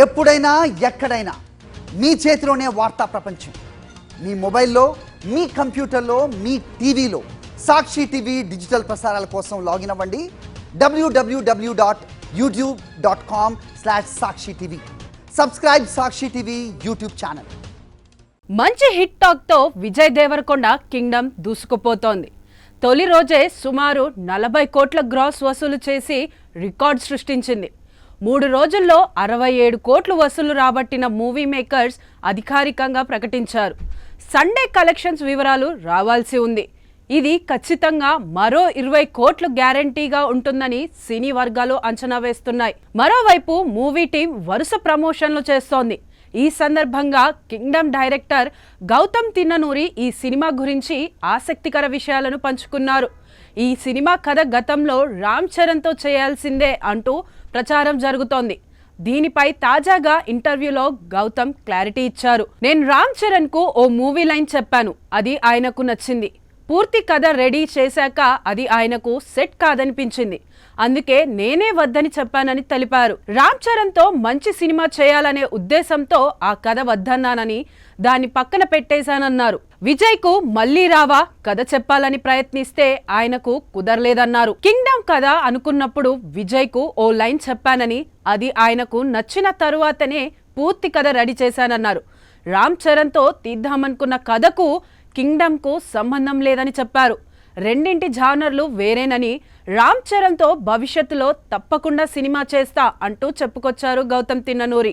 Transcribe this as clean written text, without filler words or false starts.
ఎప్పుడైనా ఎక్కడైనా మీ చేతిలోనే వార్తా ప్రపంచం. మీ మొబైల్లో, మీ కంప్యూటర్లో, మీ టీవీలో సాక్షి టీవీ డిజిటల్ ప్రసారాల కోసం లాగిన్ అవ్వండి www.youtube.com/sakshi tv. సబ్స్క్రైబ్ సాక్షి టీవీ యూట్యూబ్ ఛానల్. మంచి హిట్ టాక్ తో విజయ్ దేవరకొండ కింగ్డమ్ దూసుకుపోతోంది. తొలి రోజే సుమారు 40 కోట్ల గ్రాస్ వసూలు చేసి రికార్డ్ సృష్టించింది. 3 రోజుల్లో 67 కోట్లు వసూలు రాబట్టిన మూవీ మేకర్స్ అధికారికంగా ప్రకటించారు. సండే కలెక్షన్స్ వివరాలు రావాల్సి ఉంది. ఇది ఖచ్చితంగా మరో 20 కోట్లు గ్యారంటీగా ఉంటుందని సినీ వర్గాలు అంచనా వేస్తున్నాయి. మరోవైపు మూవీ టీం వరుస ప్రమోషన్లు చేస్తోంది. ఈ సందర్భంగా కింగ్డమ్ డైరెక్టర్ గౌతమ్ తిన్ననూరి ఈ సినిమా గురించి ఆసక్తికర విషయాలను పంచుకున్నారు. ఈ సినిమా కథ గతంలో రామ్ చరణ్తో చేయాల్సిందే అంటూ ప్రచారం జరుగుతోంది. దీనిపై తాజాగా ఇంటర్వ్యూలో గౌతమ్ క్లారిటీ ఇచ్చారు. నేను రామ్ చరణ్కు ఓ మూవీ లైన్ చెప్పాను, అది ఆయనకు నచ్చింది. పూర్తి కథ రెడీ చేశాక అది ఆయనకు సెట్ కాదనిపించింది, అందుకే నేనే వద్దని చెప్పానని తెలిపారు. రామ్ చరణ్తో మంచి సినిమా చేయాలనే ఉద్దేశంతో ఆ కథ వద్దన్నానని దాన్ని పక్కన పెట్టేశానన్నారు. విజయ్కు మళ్లీ రావా కథ చెప్పాలని ప్రయత్నిస్తే ఆయనకు కుదరలేదన్నారు. కింగ్డమ్ కథ అనుకున్నప్పుడు విజయ్కు ఓ లైన్ చెప్పానని అది ఆయనకు నచ్చిన తరువాతనే పూర్తి కథ రెడీ చేశానన్నారు. రామ్ చరణ్తో తీద్దామనుకున్న కథకు కింగ్డమ్కు సంబంధం లేదని చెప్పారు. రెండింటి జానర్లు వేరేనని, రామ్ చరణ్తో భవిష్యత్తులో తప్పకుండా సినిమా చేస్తా అంటూ చెప్పుకొచ్చారు గౌతమ్ తిన్ననూరి.